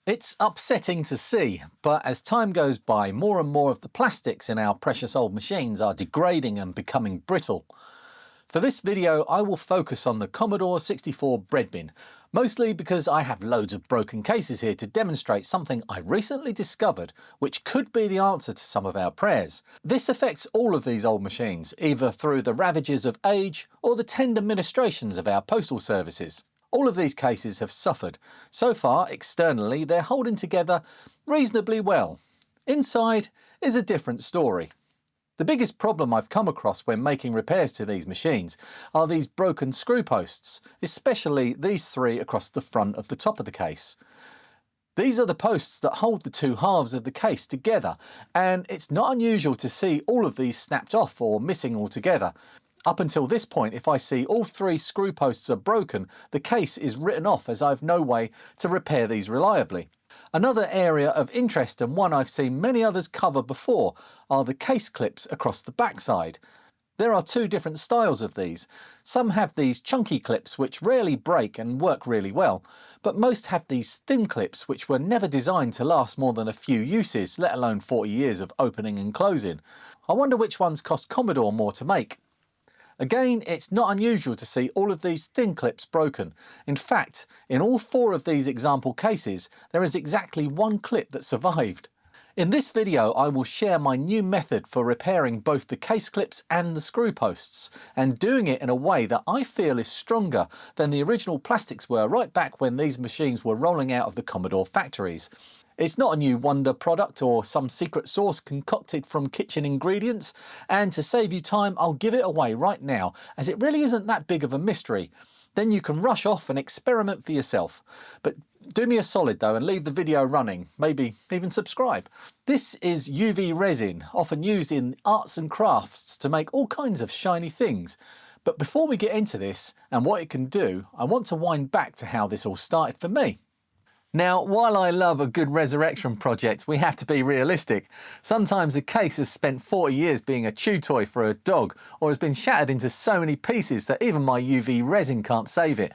It's upsetting to see, but as time goes by, more and more of the plastics in our precious old machines are degrading and becoming brittle. For this video, I will focus on the Commodore 64 Breadbin, mostly because I have loads of broken cases here to demonstrate something I recently discovered which could be the answer to some of our prayers. This affects all of these old machines, either through the ravages of age or the tender ministrations of our postal services. All of these cases have suffered. So far, externally, they're holding together reasonably well. Inside is a different story. The biggest problem I've come across when making repairs to these machines are these broken screw posts, especially these three across the front of the top of the case. These are the posts that hold the two halves of the case together, and it's not unusual to see all of these snapped off or missing altogether. Up until this point, if I see all three screw posts are broken, the case is written off as I've no way to repair these reliably. Another area of interest, and one I've seen many others cover before, are the case clips across the backside. There are two different styles of these. Some have these chunky clips which rarely break and work really well, but most have these thin clips which were never designed to last more than a few uses, let alone 40 years of opening and closing. I wonder which ones cost Commodore more to make. Again, it's not unusual to see all of these thin clips broken. In fact, in all four of these example cases, there is exactly one clip that survived. In this video, I will share my new method for repairing both the case clips and the screw posts, and doing it in a way that I feel is stronger than the original plastics were right back when these machines were rolling out of the Commodore factories. It's not a new wonder product or some secret sauce concocted from kitchen ingredients, and to save you time, I'll give it away right now, as it really isn't that big of a mystery. Then you can rush off and experiment for yourself. But do me a solid though and leave the video running, maybe even subscribe. This is UV resin, often used in arts and crafts to make all kinds of shiny things. But before we get into this and what it can do, I want to wind back to how this all started for me. Now, while I love a good resurrection project, we have to be realistic. Sometimes a case has spent 40 years being a chew toy for a dog, or has been shattered into so many pieces that even my UV resin can't save it.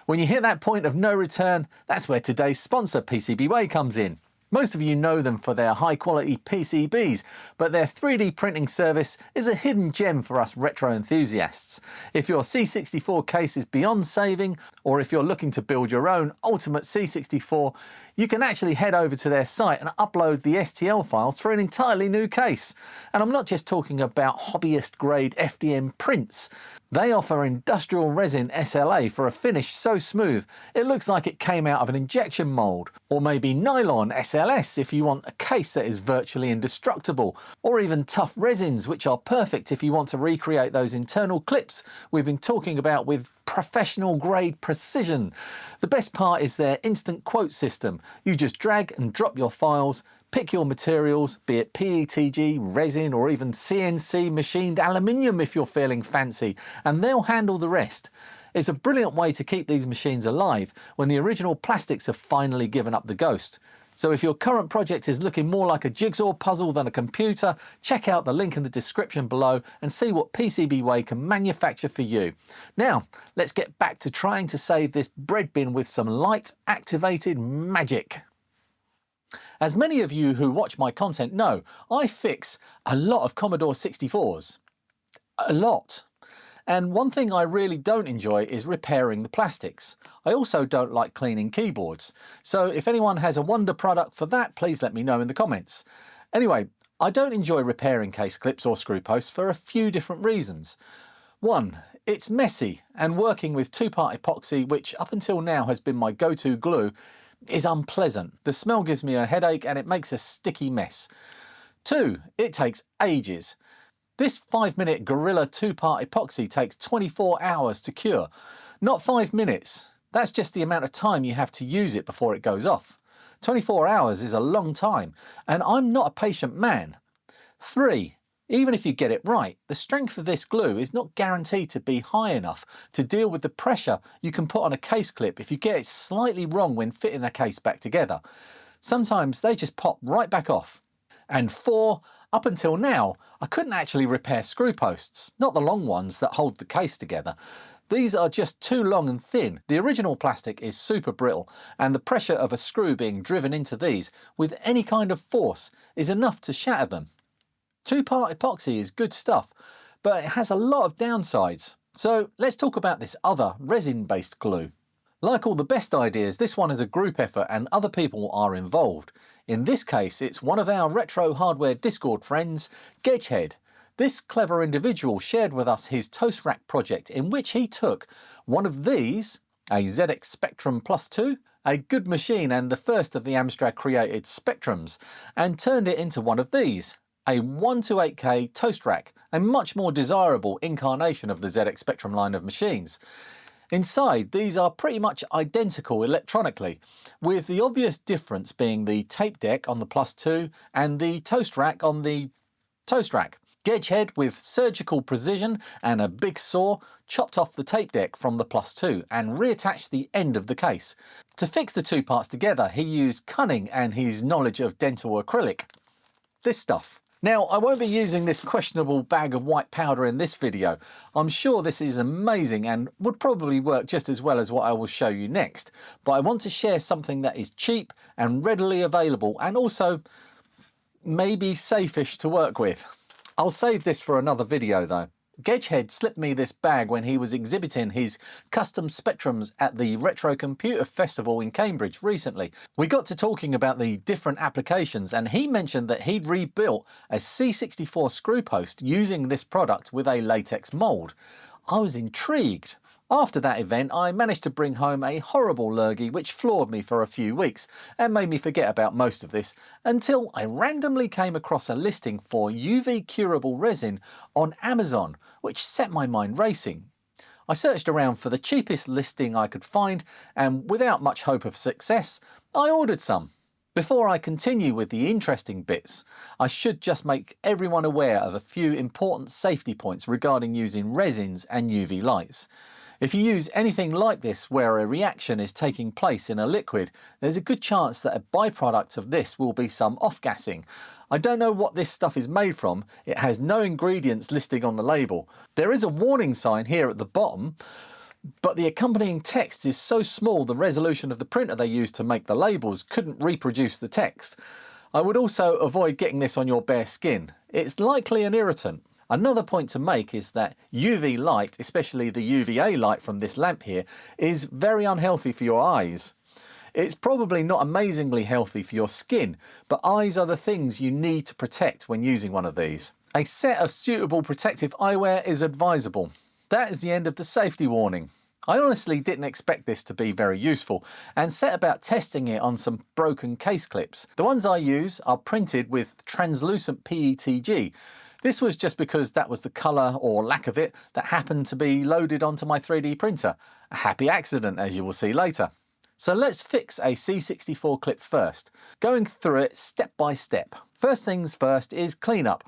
When you hit that point of no return, that's where today's sponsor, PCBWay, comes in. Most of you know them for their high quality PCBs, but their 3D printing service is a hidden gem for us retro enthusiasts. If your C64 case is beyond saving, or if you're looking to build your own ultimate C64, you can actually head over to their site and upload the STL files for an entirely new case. And I'm not just talking about hobbyist grade FDM prints. They offer industrial resin SLA for a finish so smooth it looks like it came out of an injection mould, or maybe nylon SLS if you want a case that is virtually indestructible, or even tough resins which are perfect if you want to recreate those internal clips we've been talking about with professional grade precision. The best part is their instant quote system. You just drag and drop your files, pick your materials, be it PETG, resin, or even CNC machined aluminium if you're feeling fancy, and they'll handle the rest. It's a brilliant way to keep these machines alive when the original plastics have finally given up the ghost. So if your current project is looking more like a jigsaw puzzle than a computer, check out the link in the description below and see what PCBWay can manufacture for you. Now, let's get back to trying to save this Breadbin with some light activated magic. As many of you who watch my content know, I fix a lot of Commodore 64s. A lot. And one thing I really don't enjoy is repairing the plastics. I also don't like cleaning keyboards. So if anyone has a wonder product for that, please let me know in the comments. Anyway, I don't enjoy repairing case clips or screw posts for a few different reasons. One, it's messy, and working with two-part epoxy, which up until now has been my go-to glue, is unpleasant. The smell gives me a headache and it makes a sticky mess. Two, it takes ages. This 5-minute Gorilla two-part epoxy takes 24 hours to cure. Not 5 minutes. That's just the amount of time you have to use it before it goes off. 24 hours is a long time, and I'm not a patient man. 3, even if you get it right, the strength of this glue is not guaranteed to be high enough to deal with the pressure you can put on a case clip if you get it slightly wrong when fitting a case back together. Sometimes they just pop right back off. And 4, up until now, I couldn't actually repair screw posts, not the long ones that hold the case together. These are just too long and thin. The original plastic is super brittle, and the pressure of a screw being driven into these with any kind of force is enough to shatter them. Two-part epoxy is good stuff, but it has a lot of downsides. So let's talk about this other resin-based glue. Like all the best ideas, this one is a group effort and other people are involved. In this case, it's one of our retro hardware Discord friends, Gedgehead. This clever individual shared with us his toast rack project in which he took one of these, a ZX Spectrum Plus 2, a good machine and the first of the Amstrad created Spectrums, and turned it into one of these, a 128K toast rack, a much more desirable incarnation of the ZX Spectrum line of machines. Inside, these are pretty much identical electronically, with the obvious difference being the tape deck on the Plus 2 and the toast rack on the toast rack. Gedgehead, with surgical precision and a big saw, chopped off the tape deck from the Plus 2 and reattached the end of the case. To fix the two parts together, he used cunning and his knowledge of dental acrylic. This stuff. Now, I won't be using this questionable bag of white powder in this video. I'm sure this is amazing and would probably work just as well as what I will show you next, but I want to share something that is cheap and readily available and also maybe safe-ish to work with. I'll save this for another video though. Gedgehead slipped me this bag when he was exhibiting his custom Spectrums at the Retro Computer Festival in Cambridge recently. We got to talking about the different applications and he mentioned that he'd rebuilt a C64 screw post using this product with a latex mould. I was intrigued. After that event, I managed to bring home a horrible lurgy which floored me for a few weeks and made me forget about most of this until I randomly came across a listing for UV-curable resin on Amazon, which set my mind racing. I searched around for the cheapest listing I could find and without much hope of success, I ordered some. Before I continue with the interesting bits, I should just make everyone aware of a few important safety points regarding using resins and UV lights. If you use anything like this where a reaction is taking place in a liquid, there's a good chance that a byproduct of this will be some off-gassing. I don't know what this stuff is made from, it has no ingredients listed on the label. There is a warning sign here at the bottom, but the accompanying text is so small the resolution of the printer they used to make the labels couldn't reproduce the text. I would also avoid getting this on your bare skin. It's likely an irritant. Another point to make is that UV light, especially the UVA light from this lamp here, is very unhealthy for your eyes. It's probably not amazingly healthy for your skin, but eyes are the things you need to protect when using one of these. A set of suitable protective eyewear is advisable. That is the end of the safety warning. I honestly didn't expect this to be very useful and set about testing it on some broken case clips. The ones I use are printed with translucent PETG. This was just because that was the colour, or lack of it, that happened to be loaded onto my 3D printer. A happy accident, as you will see later. So let's fix a C64 clip first, going through it step by step. First things first is cleanup.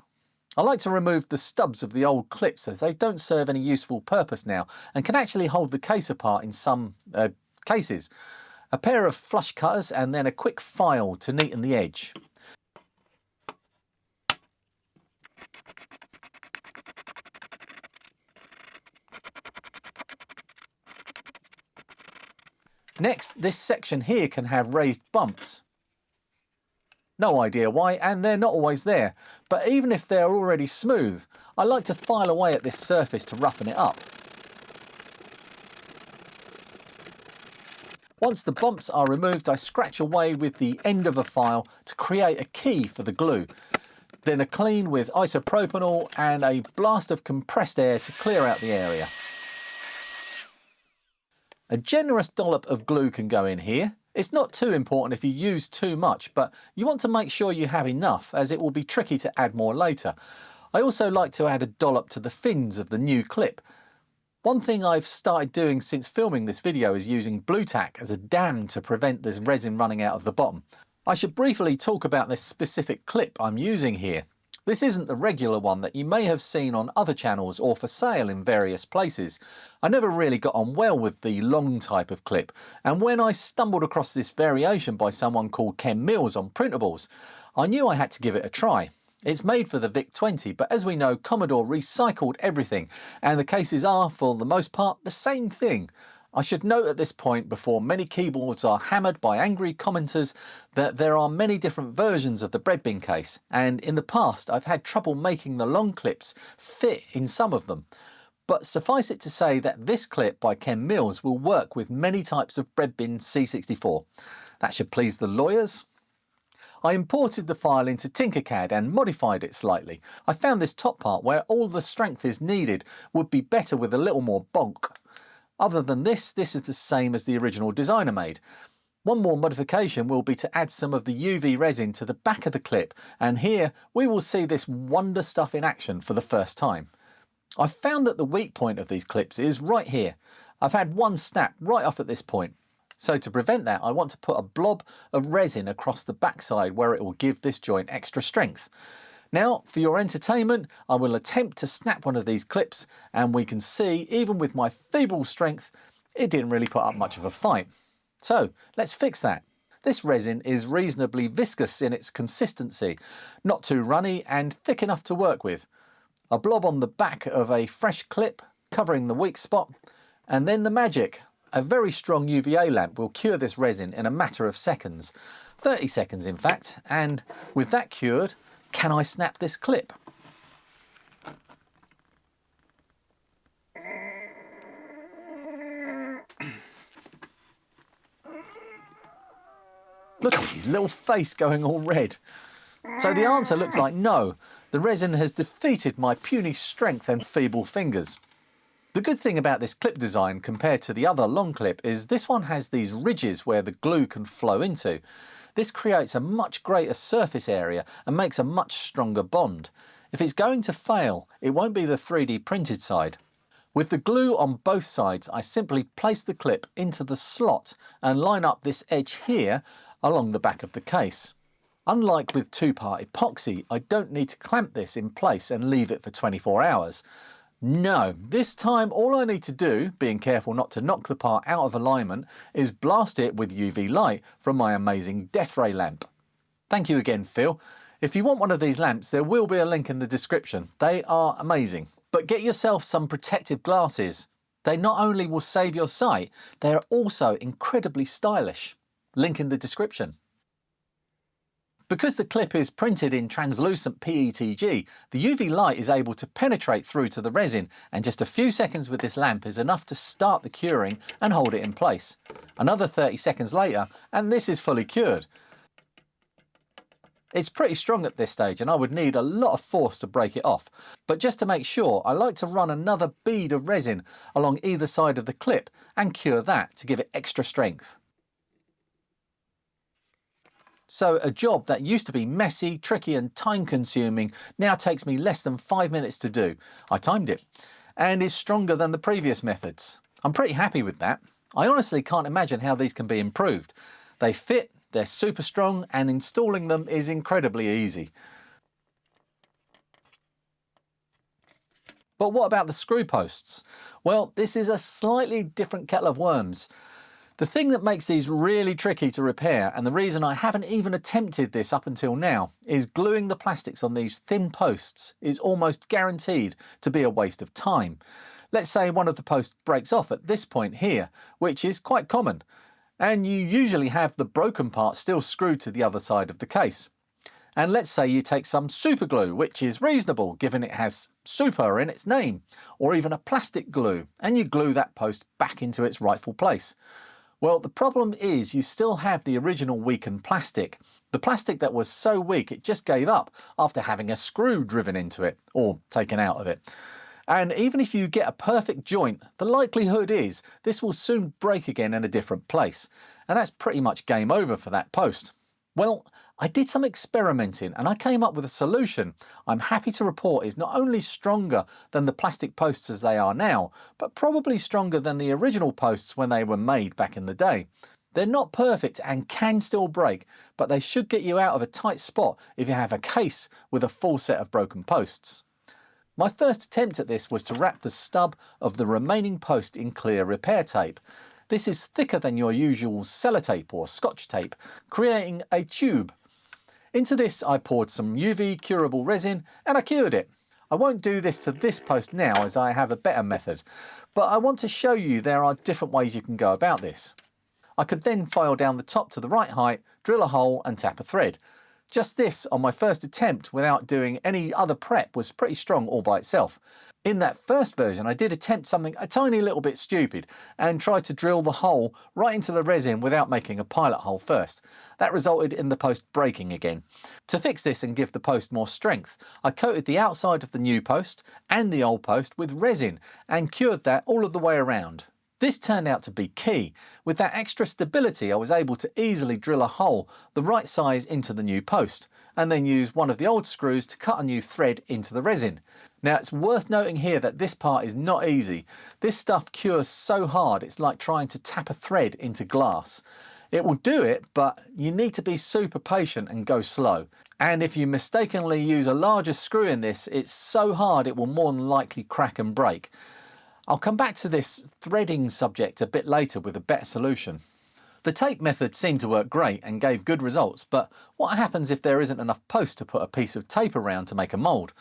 I like to remove the stubs of the old clips as they don't serve any useful purpose now and can actually hold the case apart in some cases. A pair of flush cutters and then a quick file to neaten the edge. Next, this section here can have raised bumps. No idea why, and they're not always there, but even if they're already smooth, I like to file away at this surface to roughen it up. Once the bumps are removed, I scratch away with the end of a file to create a key for the glue. Then a clean with isopropanol and a blast of compressed air to clear out the area. A generous dollop of glue can go in here. It's not too important if you use too much, but you want to make sure you have enough as it will be tricky to add more later. I also like to add a dollop to the fins of the new clip. One thing I've started doing since filming this video is using blue tack as a dam to prevent this resin running out of the bottom. I should briefly talk about this specific clip I'm using here. This isn't the regular one that you may have seen on other channels or for sale in various places. I never really got on well with the long type of clip, and when I stumbled across this variation by someone called Ken Mills on Printables, I knew I had to give it a try. It's made for the VIC-20, but as we know, Commodore recycled everything, and the cases are, for the most part, the same thing. I should note at this point, before many keyboards are hammered by angry commenters, that there are many different versions of the Breadbin case, and in the past I've had trouble making the long clips fit in some of them. But suffice it to say that this clip by Ken Mills will work with many types of Breadbin C64. That should please the lawyers. I imported the file into Tinkercad and modified it slightly. I found this top part where all the strength is needed would be better with a little more bonk. Other than this is the same as the original designer made. One more modification will be to add some of the UV resin to the back of the clip, and here we will see this wonder stuff in action for the first time. I've found that the weak point of these clips is right here. I've had one snap right off at this point. So to prevent that, I want to put a blob of resin across the backside where it will give this joint extra strength. Now, for your entertainment, I will attempt to snap one of these clips, and we can see, even with my feeble strength, it didn't really put up much of a fight. So let's fix that. This resin is reasonably viscous in its consistency, not too runny and thick enough to work with. A blob on the back of a fresh clip covering the weak spot, and then the magic. A very strong UVA lamp will cure this resin in a matter of seconds, 30 seconds in fact, and with that cured, can I snap this clip? Look at his little face going all red. So the answer looks like no. The resin has defeated my puny strength and feeble fingers. The good thing about this clip design compared to the other long clip is this one has these ridges where the glue can flow into. This creates a much greater surface area and makes a much stronger bond. If it's going to fail, it won't be the 3D printed side. With the glue on both sides, I simply place the clip into the slot and line up this edge here along the back of the case. Unlike with two-part epoxy, I don't need to clamp this in place and leave it for 24 hours. No, this time all I need to do, being careful not to knock the part out of alignment, is blast it with UV light from my amazing death ray lamp. Thank you again, Phil. If you want one of these lamps, there will be a link in the description. They are amazing. But get yourself some protective glasses. They not only will save your sight, they are also incredibly stylish. Link in the description. Because the clip is printed in translucent PETG, the UV light is able to penetrate through to the resin, and just a few seconds with this lamp is enough to start the curing and hold it in place. Another 30 seconds later, and this is fully cured. It's pretty strong at this stage and I would need a lot of force to break it off, but just to make sure, I like to run another bead of resin along either side of the clip and cure that to give it extra strength. So a job that used to be messy, tricky and time-consuming now takes me less than 5 minutes to do. I timed it, and is stronger than the previous methods. I'm pretty happy with that. I honestly can't imagine how these can be improved. They fit, they're super strong, and installing them is incredibly easy. But what about the screw posts? Well, this is a slightly different kettle of worms. The thing that makes these really tricky to repair, and the reason I haven't even attempted this up until now, is gluing the plastics on these thin posts is almost guaranteed to be a waste of time. Let's say one of the posts breaks off at this point here, which is quite common, and you usually have the broken part still screwed to the other side of the case. And let's say you take some super glue, which is reasonable given it has super in its name, or even a plastic glue, and you glue that post back into its rightful place. Well, the problem is you still have the original weakened plastic. The plastic that was so weak it just gave up after having a screw driven into it, or taken out of it. And even if you get a perfect joint, the likelihood is this will soon break again in a different place. And that's pretty much game over for that post. Well, I did some experimenting and I came up with a solution I'm happy to report is not only stronger than the plastic posts as they are now, but probably stronger than the original posts when they were made back in the day. They're not perfect and can still break, but they should get you out of a tight spot if you have a case with a full set of broken posts. My first attempt at this was to wrap the stub of the remaining post in clear repair tape. This is thicker than your usual sellotape or scotch tape, creating a tube. Into this I poured some UV-curable resin and I cured it. I won't do this to this post now as I have a better method, but I want to show you there are different ways you can go about this. I could then file down the top to the right height, drill a hole and tap a thread. Just this on my first attempt without doing any other prep was pretty strong all by itself. In that first version I did attempt something a tiny little bit stupid and tried to drill the hole right into the resin without making a pilot hole first. That resulted in the post breaking again. To fix this and give the post more strength, I coated the outside of the new post and the old post with resin and cured that all of the way around. This turned out to be key. With that extra stability I was able to easily drill a hole the right size into the new post and then use one of the old screws to cut a new thread into the resin. Now it's worth noting here that this part is not easy. This stuff cures so hard it's like trying to tap a thread into glass. It will do it, but you need to be super patient and go slow. And if you mistakenly use a larger screw in this, it's so hard it will more than likely crack and break. I'll come back to this threading subject a bit later with a better solution. The tape method seemed to work great and gave good results, but what happens if there isn't enough post to put a piece of tape around to make a mould?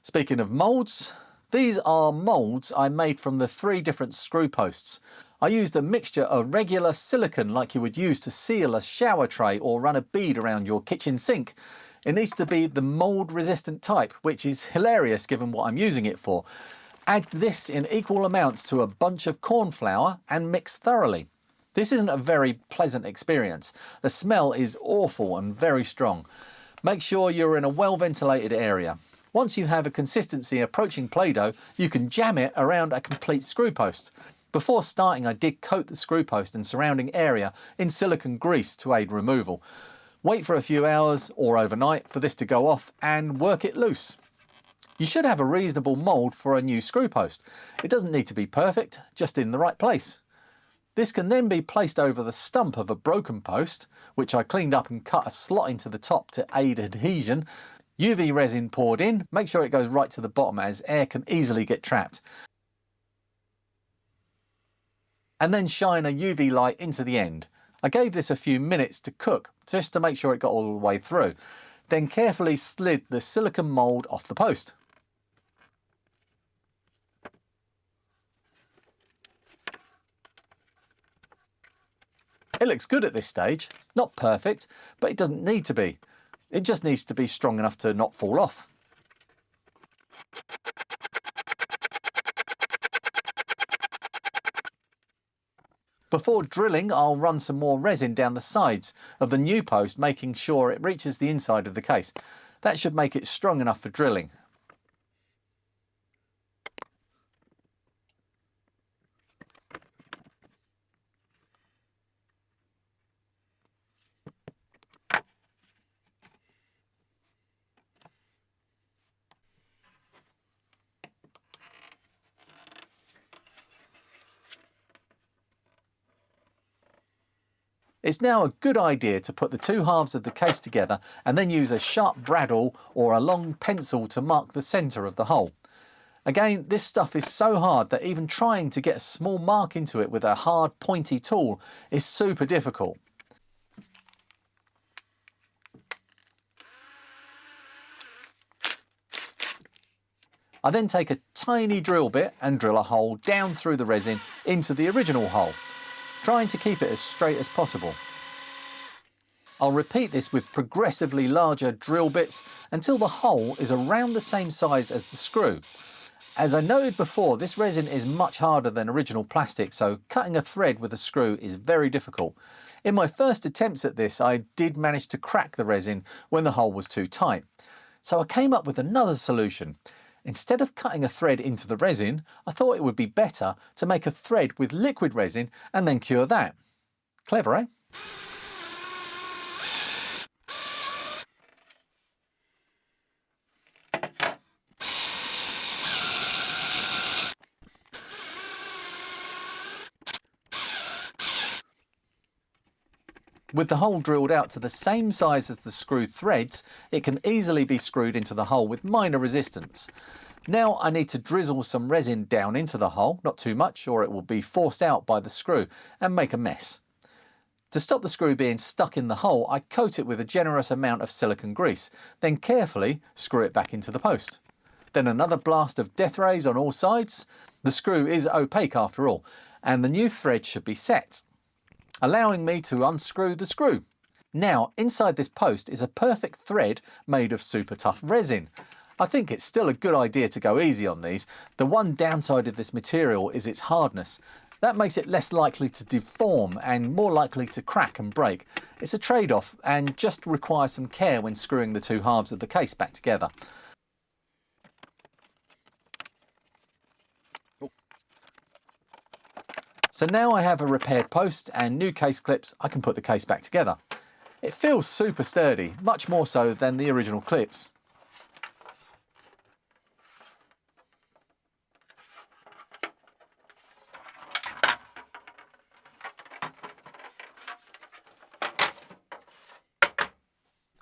Speaking of moulds, these are moulds I made from the 3 different screw posts. I used a mixture of regular silicone like you would use to seal a shower tray or run a bead around your kitchen sink. It needs to be the mould resistant type, which is hilarious given what I'm using it for. Add this in equal amounts to a bunch of corn flour and mix thoroughly. This isn't a very pleasant experience. The smell is awful and very strong. Make sure you're in a well ventilated area. Once you have a consistency approaching Play-Doh, you can jam it around a complete screw post. Before starting I did coat the screw post and surrounding area in silicone grease to aid removal. Wait for a few hours or overnight for this to go off and work it loose. You should have a reasonable mould for a new screw post. It doesn't need to be perfect, just in the right place. This can then be placed over the stump of a broken post, which I cleaned up and cut a slot into the top to aid adhesion. UV resin poured in, make sure it goes right to the bottom as air can easily get trapped. And then shine a UV light into the end. I gave this a few minutes to cook, just to make sure it got all the way through. Then carefully slid the silicone mould off the post. It looks good at this stage. Not perfect, but it doesn't need to be. It just needs to be strong enough to not fall off. Before drilling, I'll run some more resin down the sides of the new post, making sure it reaches the inside of the case. That should make it strong enough for drilling. It's now a good idea to put the 2 halves of the case together and then use a sharp brittle or a long pencil to mark the centre of the hole. Again, this stuff is so hard that even trying to get a small mark into it with a hard pointy tool is super difficult. I then take a tiny drill bit and drill a hole down through the resin into the original hole, trying to keep it as straight as possible. I'll repeat this with progressively larger drill bits until the hole is around the same size as the screw. As I noted before, this resin is much harder than original plastic, so cutting a thread with a screw is very difficult. In my first attempts at this, I did manage to crack the resin when the hole was too tight. So I came up with another solution. Instead of cutting a thread into the resin, I thought it would be better to make a thread with liquid resin and then cure that. Clever, eh? With the hole drilled out to the same size as the screw threads, it can easily be screwed into the hole with minor resistance. Now I need to drizzle some resin down into the hole, not too much or it will be forced out by the screw and make a mess. To stop the screw being stuck in the hole, I coat it with a generous amount of silicone grease, then carefully screw it back into the post. Then another blast of death rays on all sides. The screw is opaque after all, and the new thread should be set, allowing me to unscrew the screw. Now, inside this post is a perfect thread made of super tough resin. I think it's still a good idea to go easy on these. The one downside of this material is its hardness. That makes it less likely to deform and more likely to crack and break. It's a trade-off and just requires some care when screwing the two halves of the case back together. So now I have a repaired post and new case clips, I can put the case back together. It feels super sturdy, much more so than the original clips.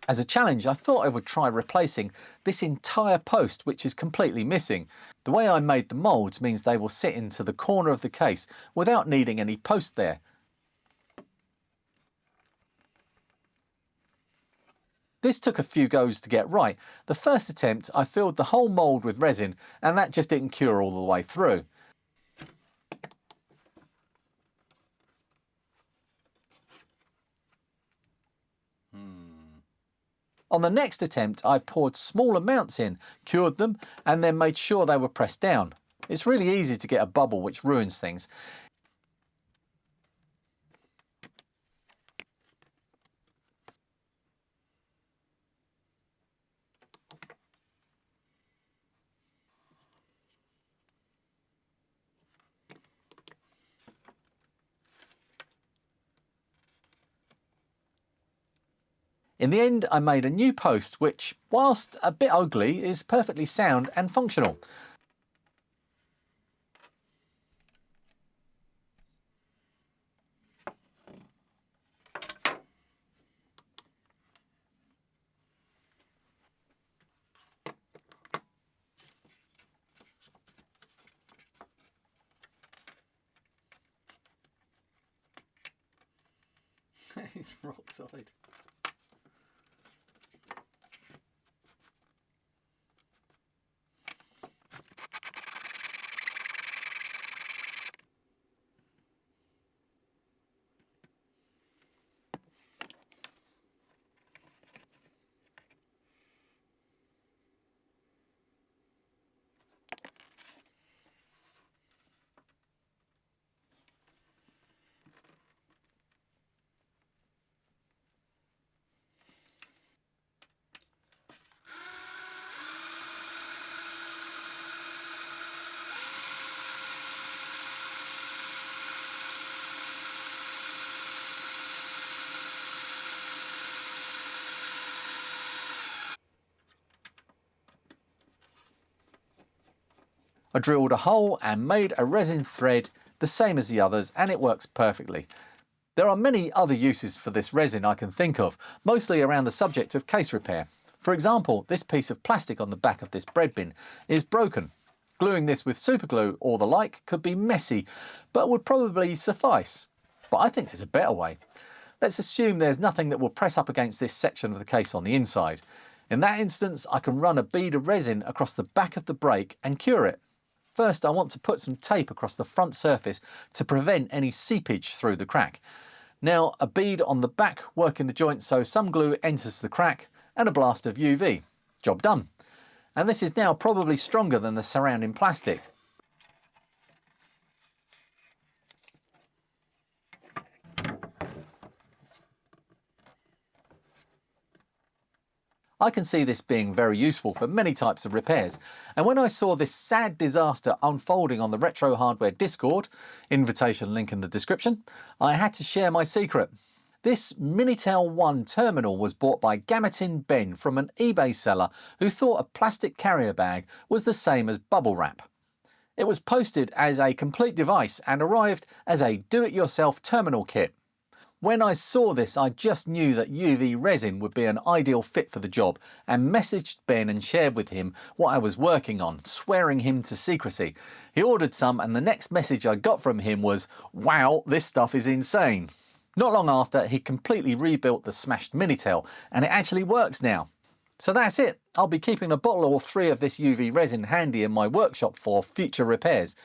As a challenge, I thought I would try replacing this entire post, which is completely missing. The way I made the moulds means they will sit into the corner of the case without needing any post there. This took a few goes to get right. The first attempt, I filled the whole mould with resin, and that just didn't cure all the way through. On the next attempt, I poured small amounts in, cured them, and then made sure they were pressed down. It's really easy to get a bubble, which ruins things. In the end, I made a new post which, whilst a bit ugly, is perfectly sound and functional. It's rock solid. I drilled a hole and made a resin thread the same as the others, and it works perfectly. There are many other uses for this resin I can think of, mostly around the subject of case repair. For example, this piece of plastic on the back of this Breadbin is broken. Gluing this with superglue or the like could be messy, but would probably suffice. But I think there's a better way. Let's assume there's nothing that will press up against this section of the case on the inside. In that instance, I can run a bead of resin across the back of the brake and cure it. First, I want to put some tape across the front surface to prevent any seepage through the crack. Now, a bead on the back working the joint so some glue enters the crack, and a blast of UV. Job done. And this is now probably stronger than the surrounding plastic. I can see this being very useful for many types of repairs, and when I saw this sad disaster unfolding on the Retro Hardware Discord, invitation link in the description, I had to share my secret. This Minitel 1 terminal was bought by Gametin Ben from an eBay seller who thought a plastic carrier bag was the same as bubble wrap. It was posted as a complete device and arrived as a do-it-yourself terminal kit. When I saw this, I just knew that UV resin would be an ideal fit for the job, and messaged Ben and shared with him what I was working on, swearing him to secrecy. He ordered some, and the next message I got from him was, "Wow, this stuff is insane." Not long after, he completely rebuilt the smashed Minitail, and it actually works now. So that's it. I'll be keeping a bottle or 3 of this UV resin handy in my workshop for future repairs.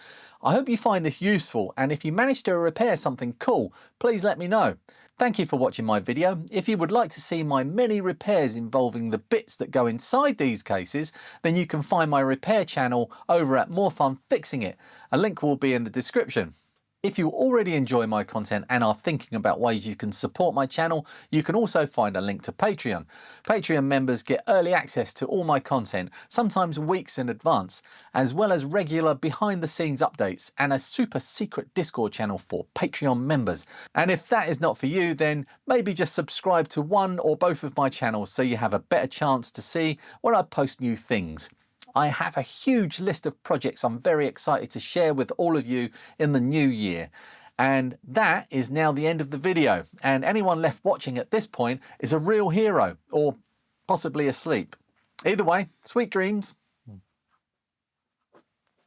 I hope you find this useful, and if you manage to repair something cool, please let me know. Thank you for watching my video. If you would like to see my many repairs involving the bits that go inside these cases, then you can find my repair channel over at More Fun Fixing It. A link will be in the description. If you already enjoy my content and are thinking about ways you can support my channel, you can also find a link to Patreon. Patreon members get early access to all my content, sometimes weeks in advance, as well as regular behind-the-scenes updates and a super secret Discord channel for Patreon members. And if that is not for you, then maybe just subscribe to one or both of my channels so you have a better chance to see when I post new things. I have a huge list of projects I'm very excited to share with all of you in the new year. And that is now the end of the video. And anyone left watching at this point is a real hero, or possibly asleep. Either way, sweet dreams.